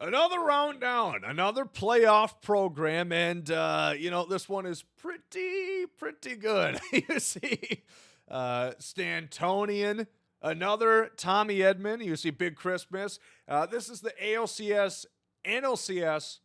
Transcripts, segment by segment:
Another round down, another playoff program, and this one is pretty good. You see, Stantonian, another Tommy Edman. You see, Big Christmas. This is the ALCS, NLCS,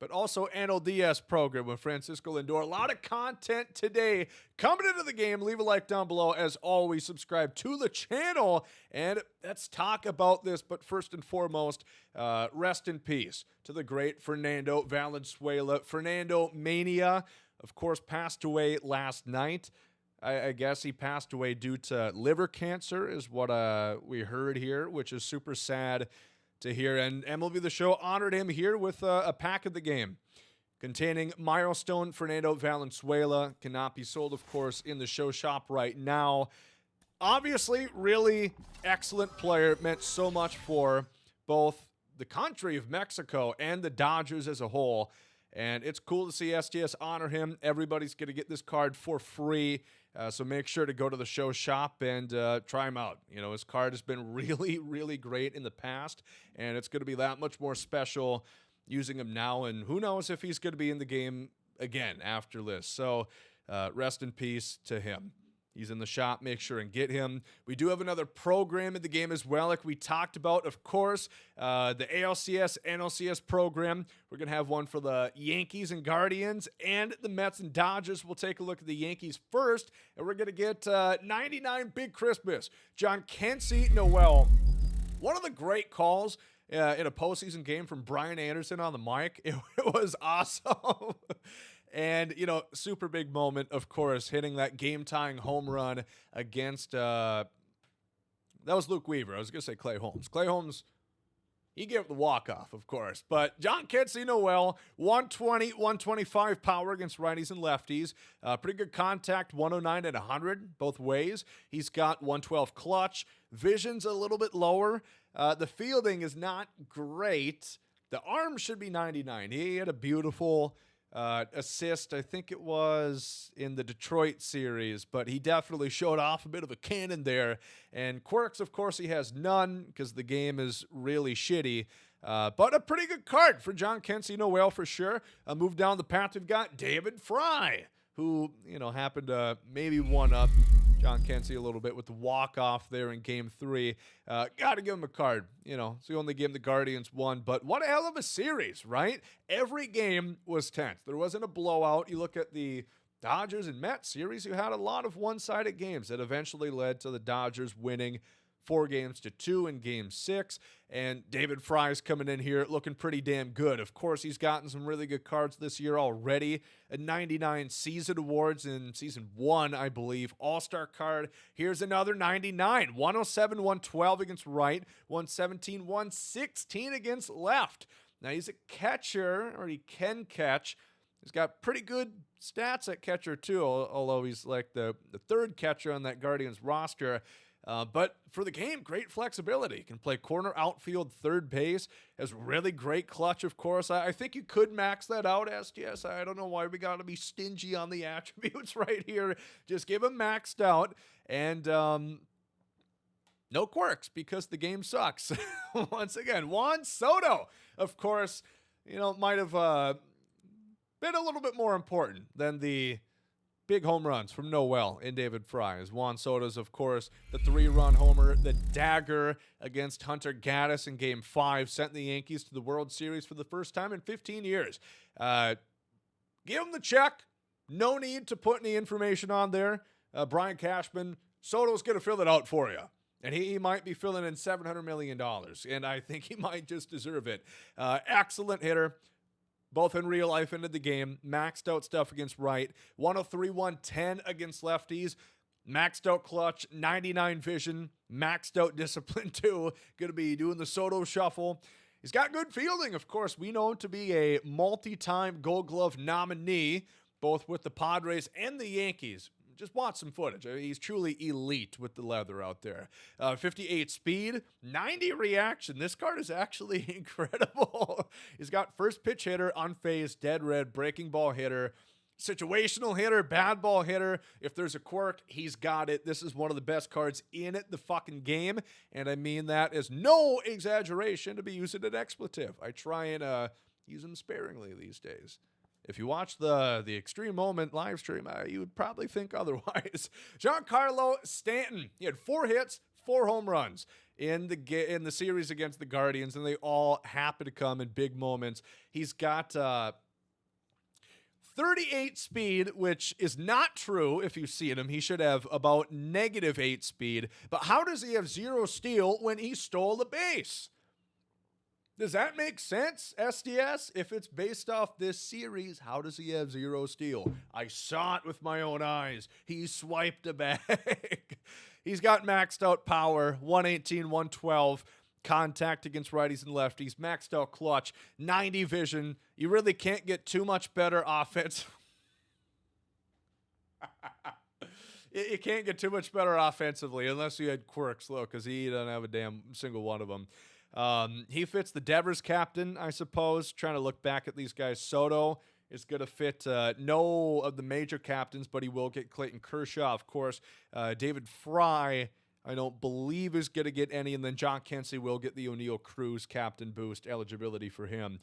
but also NLDS program with Francisco Lindor. A lot of content today coming into the game. Leave a like down below. As always, subscribe to the channel, and let's talk about this. But first and foremost, rest in peace to the great Fernando Valenzuela. Fernando Mania, of course, passed away last night. I guess he passed away due to liver cancer is what we heard here, which is super sad to hear. And MLB The Show honored him here with a pack of the game containing milestone Fernando Valenzuela. Cannot be sold, of course, in the show shop right now. Obviously, really excellent player. Meant so much for both the country of Mexico and the Dodgers as a whole. And it's cool to see STS honor him. Everybody's going to get this card for free. So make sure to go to the show shop and try him out. You know, his card has been really great in the past, and it's going to be that much more special using him now. And who knows if he's going to be in the game again after this. So rest in peace to him. He's in the shop. Make sure and get him. We do have another program in the game as well, like we talked about, of course, the ALCS, NLCS program. We're going to have one for the Yankees and Guardians and the Mets and Dodgers. We'll take a look at the Yankees first, and we're going to get 99 Big Christmas. Giancarlo Noel. One of the great calls in a postseason game from Brian Anderson on the mic. It was awesome. And, you know, super big moment, of course, hitting that game-tying home run against, that was Luke Weaver. I was going to say Clay Holmes. Clay Holmes, he gave the walk-off, of course. But Giancarlo Noel, 120, 125 power against righties and lefties. Pretty good contact, 109 and 100 both ways. He's got 112 clutch. Vision's a little bit lower. The fielding is not great. The arm should be 99. He had a beautiful assist, I think it was in the Detroit series, but he definitely showed off a bit of a cannon there. And quirks, of course, he has none because the game is really shitty. But a pretty good card for Giancarlo Noel for sure. Move down the path, we've got David Fry, who, you know, happened to maybe one up Giancarlo a little bit with the walk-off there in Game 3. Got to give him a card. You know, it's the only game the Guardians won, but what a hell of a series, right? Every game was tense. There wasn't a blowout. You look at the Dodgers and Mets series, you had a lot of one-sided games that eventually led to the Dodgers winning 4-2 in Game 6, and David Fry's coming in here looking pretty damn good. Of course, he's gotten some really good cards this year already. A 99 season awards in Season 1, I believe. All-Star card. Here's another 99. 107, 112 against right. 117, 116 against left. Now, he's a catcher, or he can catch. He's got pretty good stats at catcher, too, although he's like the third catcher on that Guardians roster. But for the game, great flexibility. Can play corner, outfield, third base. Has really great clutch, of course. I think you could max that out, STS. I don't know why we got to be stingy on the attributes right here. Just give him maxed out. And no quirks because the game sucks. Once again, Juan Soto, of course, you know, might have been a little bit more important than the big home runs from Noel and David Fry. As Juan Soto's, of course, the 3-run homer, the dagger against Hunter Gaddis in Game 5, sent the Yankees to the World Series for the first time in 15 years. Give him the check. No need to put any information on there. Brian Cashman, Soto's going to fill it out for you. And he might be filling in $700 million. And I think he might just deserve it. Excellent hitter. Both in real life and in the game. Maxed out stuff against right. 103, 110 against lefties. Maxed out clutch. 99 vision. Maxed out discipline too. Going to be doing the Soto shuffle. He's got good fielding, of course. We know him to be a multi-time Gold Glove nominee, both with the Padres and the Yankees. Just watch some footage. He's truly elite with the leather out there. 58 speed, 90 reaction. This card is actually incredible. He's got first pitch hitter, unfazed, dead red, breaking ball hitter. situational hitter, bad ball hitter. If there's a quirk, he's got it. This is one of the best cards in the fucking game, and I mean that as no exaggeration to be using an expletive. I try and use them sparingly these days. If you watch the Extreme Moment live stream, you would probably think otherwise. Giancarlo Stanton, he had 4 hits, 4 home runs in the series against the Guardians, and they all happen to come in big moments. He's got 38 speed, which is not true if you see him. He should have about -8 speed. But how does he have 0 steal when he stole the base? Does that make sense, SDS? If it's based off this series, how does he have 0 steal? I saw it with my own eyes. He swiped a bag. He's got maxed out power, 118, 112. Contact against righties and lefties, maxed out clutch, 90 vision. You really can't get too much better offense. You can't get too much better offensively unless you had quirks, though, because he doesn't have a damn single one of them. He fits the Devers captain, I suppose. Trying to look back at these guys. Soto is going to fit no of the major captains, but he will get Clayton Kershaw, of course. David Fry, I don't believe is going to get any, and then John Kensey will get the O'Neill Cruz captain boost eligibility for him.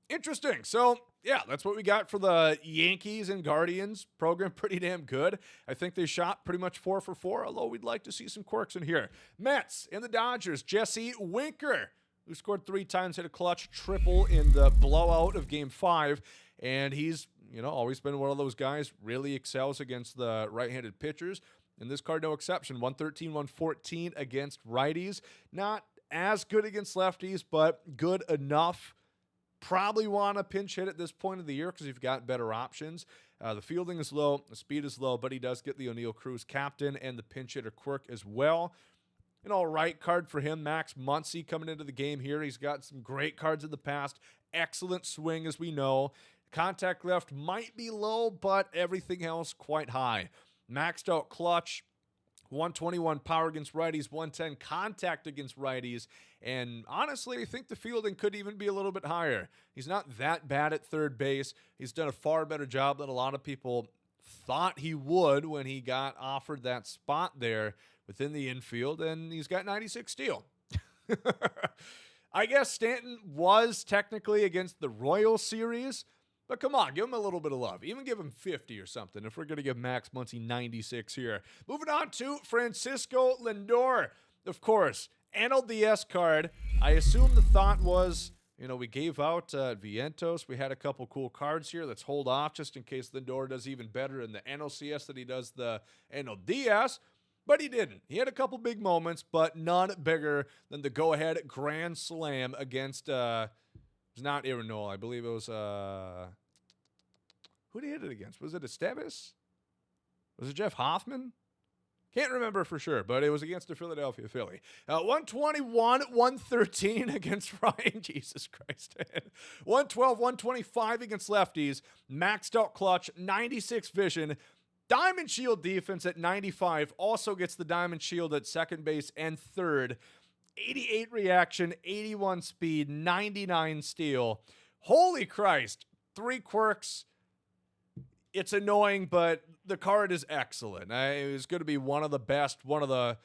Interesting. So, yeah, that's what we got for the Yankees and Guardians program. Pretty damn good. I think they shot pretty much 4 for 4, although we'd like to see some quirks in here. Mets and the Dodgers, Jesse Winker, who scored 3 times, hit a clutch triple in the blowout of Game 5, and he's, always been one of those guys, really excels against the right-handed pitchers. And this card, no exception. 113, 114 against righties. Not as good against lefties, but good enough. Probably want to pinch hit at this point of the year because you've got better options. The fielding is low, the speed is low, but he does get the O'Neill Cruz captain and the pinch hitter quirk as well. An all right card for him. Max Muncy coming into the game here. He's got some great cards in the past. Excellent swing, as we know. Contact left might be low, but everything else quite high. Maxed out clutch, 121 power against righties, 110 contact against righties, and honestly, I think the fielding could even be a little bit higher. He's not that bad at third base. He's done a far better job than a lot of people thought he would when he got offered that spot there within the infield, and he's got 96 steal. I guess Stanton was technically against the Royals series, but come on, give him a little bit of love. Even give him 50 or something if we're going to give Max Muncy 96 here. Moving on to Francisco Lindor. Of course, NLDS card. I assume the thought was, we gave out Vientos. We had a couple cool cards here. Let's hold off just in case Lindor does even better in the NLCS than he does the NLDS. But he didn't. He had a couple big moments, but none bigger than the go-ahead grand slam against... It's not Aaron Noel. I believe it was, who did he hit it against? Was it Estevez? Was it Jeff Hoffman? Can't remember for sure, but it was against the Philadelphia Philly. 121, 113 against Ryan. Jesus Christ, man. 112, 125 against lefties. Maxed out clutch, 96 vision. Diamond Shield defense at 95. Also gets the Diamond Shield at second base and third. 88 reaction, 81 speed, 99 steal. Holy Christ. 3 quirks. It's annoying, but the card is excellent. It was going to be one of the best, one of the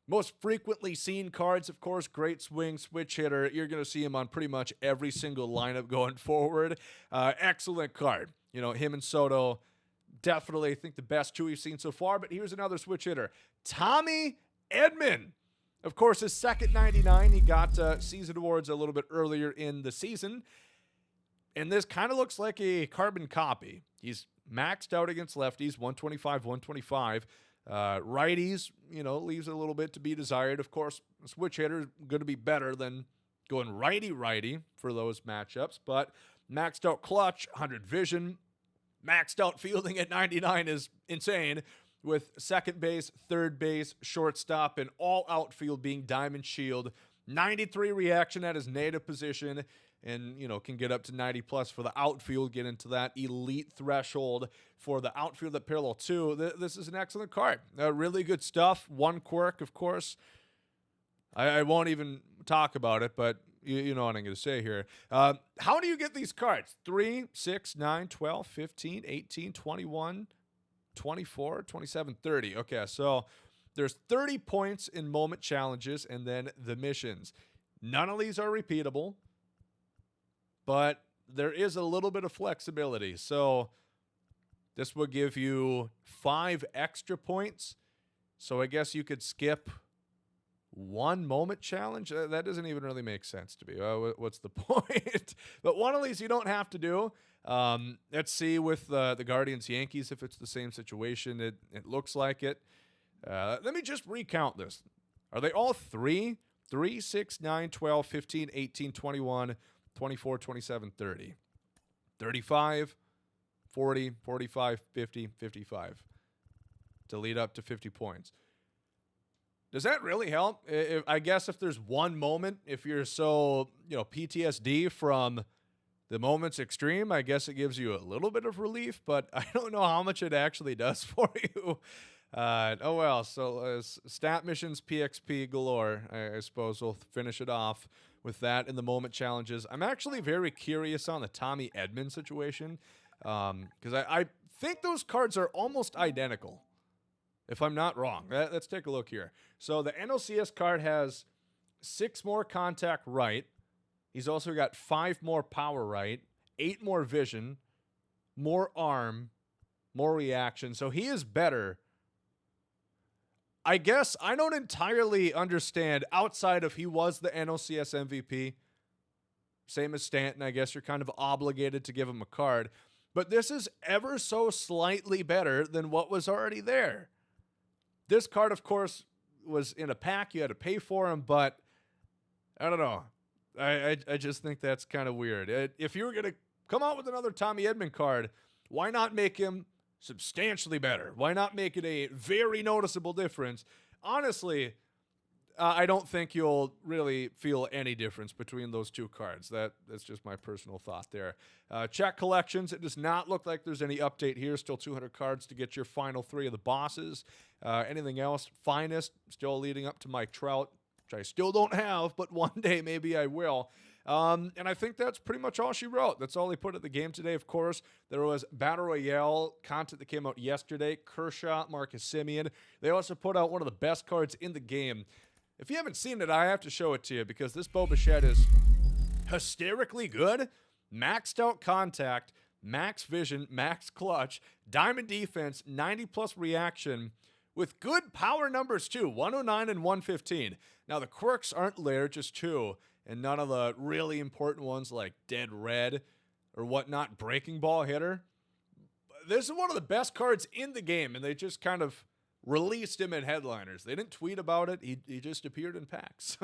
most frequently seen cards. Of course, great swing, switch hitter. You're going to see him on pretty much every single lineup going forward. Excellent card. Him and Soto, definitely, I think, the best 2 we've seen so far. But here's another switch hitter. Tommy Edman. Of course, his second 99, he got season awards a little bit earlier in the season. And this kind of looks like a carbon copy. He's maxed out against lefties, 125, 125. Righties, leaves a little bit to be desired. Of course, a switch hitter is going to be better than going righty-righty for those matchups. But maxed out clutch, 100 vision. Maxed out fielding at 99 is insane. With second base, third base, shortstop, and all outfield being Diamond Shield. 93 reaction at his native position, and, can get up to 90 plus for the outfield, get into that elite threshold for the outfield at parallel 2. This is an excellent card. Really good stuff. 1 quirk, of course. I won't even talk about it, but You know what I'm going to say here. How do you get these cards? 3, 6, 9, 12, 15, 18, 21, 24, 27, 30. Okay, so there's 30 points in moment challenges and then the missions. None of these are repeatable, but there is a little bit of flexibility. So this will give you 5 extra points. So I guess you could skip one moment challenge. That doesn't even really make sense to me. What's the point? But one of these you don't have to do. Let's see with the Guardians Yankees if it's the same situation. It looks like it. Let me just recount this. Are they all 3? 3, 6, 9, 12, 15, 18, 21, 24, 27, 30. 35, 40, 45, 50, 55 to lead up to 50 points. Does that really help? I guess if there's one moment, if you're so, PTSD from the moment's extreme, I guess it gives you a little bit of relief, but I don't know how much it actually does for you. Oh, well, so stat missions, PXP galore. I suppose we'll finish it off with that in the moment challenges. I'm actually very curious on the Tommy Edman situation because I think those cards are almost identical, if I'm not wrong. Let's take a look here. So the NLCS card has 6 more contact right. He's also got 5 more power right, 8 more vision, more arm, more reaction. So he is better. I guess I don't entirely understand outside of he was the NLCS MVP. Same as Stanton. I guess you're kind of obligated to give him a card. But this is ever so slightly better than what was already there. This card, of course, was in a pack. You had to pay for him, but I don't know. I just think that's kind of weird. If you were going to come out with another Tommy Edman card, why not make him substantially better? Why not make it a very noticeable difference? Honestly, I don't think you'll really feel any difference between those two cards. That's just my personal thought there. Check collections. It does not look like there's any update here. Still 200 cards to get your final 3 of the bosses. Anything else? Finest, still leading up to Mike Trout, which I still don't have, but one day maybe I will. And I think that's pretty much all she wrote. That's all they put at the game today, of course. There was Battle Royale content that came out yesterday. Kershaw, Marcus Semien. They also put out one of the best cards in the game. If you haven't seen it, I have to show it to you because this Bo Bichette is hysterically good. Maxed out contact, max vision, max clutch, diamond defense, 90-plus reaction with good power numbers too, 109 and 115. Now, the quirks aren't there, just 2, and none of the really important ones like Dead Red or whatnot, Breaking Ball Hitter. This is one of the best cards in the game, and they just kind of released him in headliners. They didn't tweet about it. He just appeared in packs.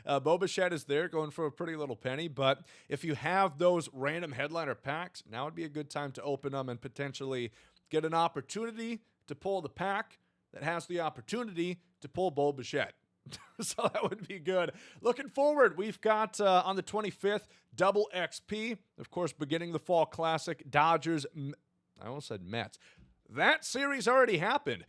Bo Bichette is there going for a pretty little penny, but if you have those random headliner packs, now would be a good time to open them and potentially get an opportunity to pull the pack that has the opportunity to pull Bo Bichette. So that would be good. Looking forward, we've got on the 25th, Double XP. Of course, beginning the Fall Classic, Dodgers, I almost said Mets. That series already happened.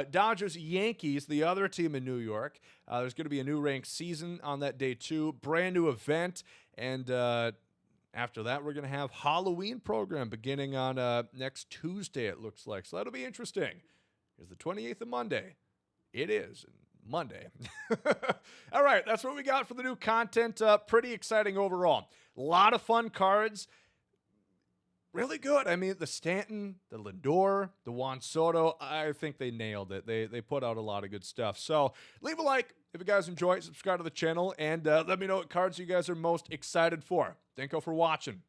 Dodgers, Yankees, the other team in New York. There's going to be a new ranked season on that day too. Brand new event. And after that, we're going to have Halloween program beginning on next Tuesday, it looks like. So that'll be interesting. Here's the 28th of Monday. It is Monday. All right, that's what we got for the new content. Pretty exciting overall. A lot of fun cards. Really good. I mean, the Stanton, the Lindor, the Juan Soto, I think they nailed it. They put out a lot of good stuff. So leave a like if you guys enjoy it. Subscribe to the channel, and let me know what cards you guys are most excited for. Thank you for watching.